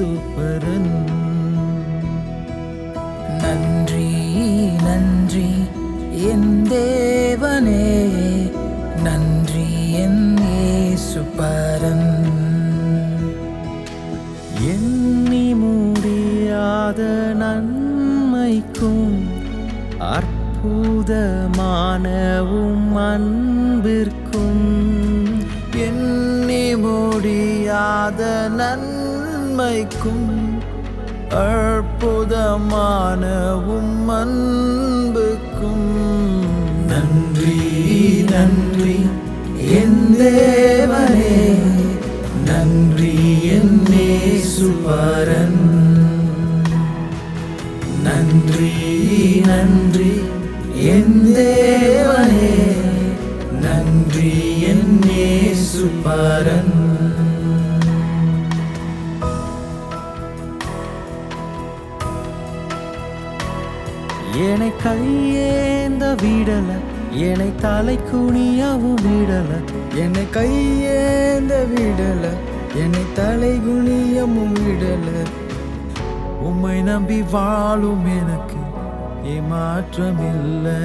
இயேசுபரன். நன்றி நன்றி என் தேவனே, நன்றி என் இயேசுபரன். எண்ணி முடியாத நன்மைக்கும் அற்புதமானவும் அன்பிற்கும், எண்ணி முடியாத நன்மைக்கும் அற்புதமானவும் அன்புக்கும் நன்றி நன்றி என் தேவனே, நன்றி என் இயேசுபரன். நன்றி நன்றி என் தேவனே, நன்றி என் இயேசுபரன். என்னை கையேந்த விடல, என்னை தலை குனியவும் விடல, என்னை கையேந்த விடல, என்னை தலை குனியமும் விடல. உம்மை நம்பி வாழும் எனக்கு ஏமாற்றமில்லை.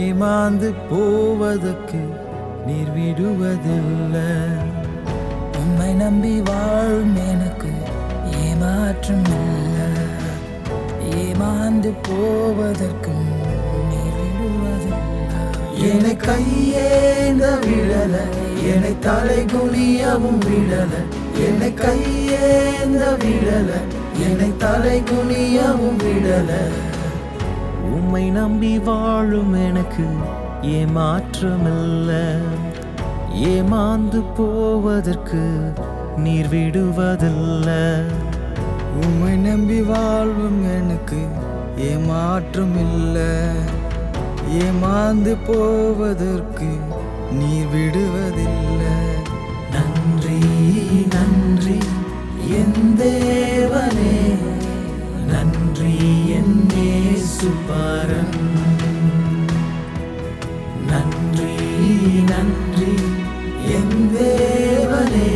ஏமாந்து போவதற்கு நீர் விடுவதில்லை. உம்மை நம்பி வாழும் எனக்கு ஏமாற்றம் இல்லை. ஏமாந்து போவதற்கும் நீர் விடுவதில்லை. என்னை கையேந்த விடல, என்னை தலை குனியவும் விடல, என்னை கையேந்த விடல, என்னை தலை குனியவும் விடல. உம்மை நம்பி வாழும் எனக்கு ஏமாற்றமில்லை. ஏமாந்து போவதற்கு நீர் விடுவதில்லை. உம்மை நம்பி வாழ்வும் எனக்கு ஏமாற்றம் இல்லை. ஏமாந்து போவதற்கு நீர் விடுவதில்லை. நன்றி நன்றி என் தேவனே, நன்றி என் இயேசுபரன். நன்றி நன்றி என் தேவனே,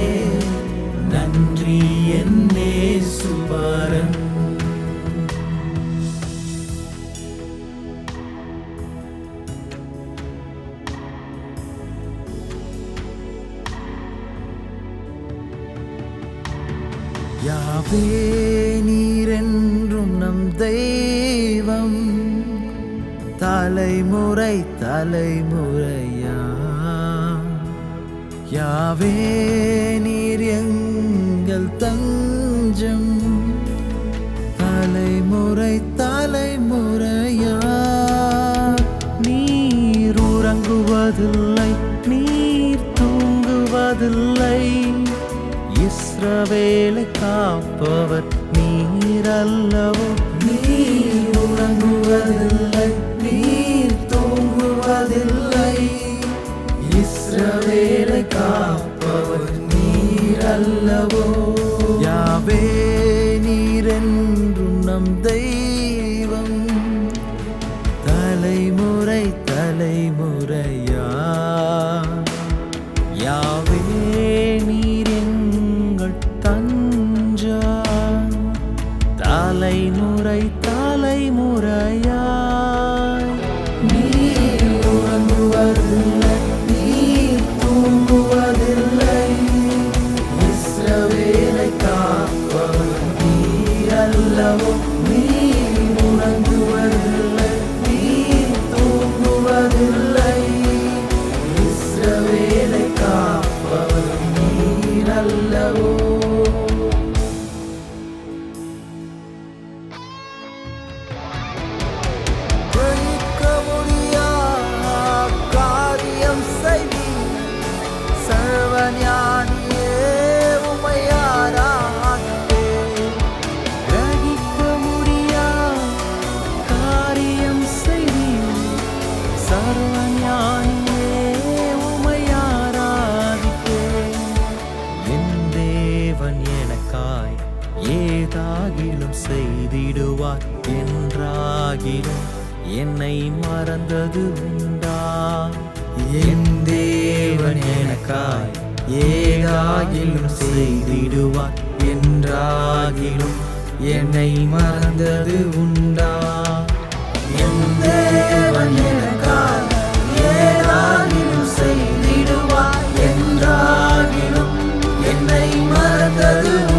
நன்றி என் இயேசுபரன். யாவே நீரென்றும் நம் தெய்வம், தலைமுறை தலைமுறையா. யாவே நீர் எங்கள் தஞ்சம், தலைமுறை தலைமுறையா. நீர் உறங்குவதில்லை, நீர் தூங்குவதில்லை. இஸ்ரவேலை காப்பவர் நீர் அல்லவோ. நீர் உறங்குவதில்லை, நீர் தூங்குவதில்லை. இஸ்ரவேலை காப்பவர் நீர் அல்லவோ. யாவே நீரென்றும் நம் தெய்வம், தலைமுறை தலைமுறையா. யாவே நீர் எங்கள் தஞ்சா, தலைமுறை தலைமுறையா. நீர் உறங்குவதில்லை, நீர் தூங்குவதில்லை. இஸ்ரவேலை காப்பவர் நீர் அல்லவோ. நீர் உறங்குவதில்லை, நீர் தூங்குவதில்லை. இஸ்ரவேலை காப்பவர் நீர் அல்லவோ. கிரகிக்க முடியாத காரியம் செய்வீர், சர்வஞானியே உம்மை ஆராதிப்பேன். கிரகிக்க முடியாத காரியம் செய்வீர், சர்வஞானியே உம்மை ஆராதிப்பேன். என் தேவன் எனக்காய் ஏதாகிலும் செய்திடுவார் என்றாகிலும் என்னை மறந்தது உண்டா? என் தேவன் எனக்காய் ஏதாகிலும் செய்திடுவார். என்றாகிலும் என்னை மறந்தது உண்டா? என் தேவன் எனக்காக ஏதாகிலும் செய்திடுவார். என்றாகிலும் என்னை மறந்தது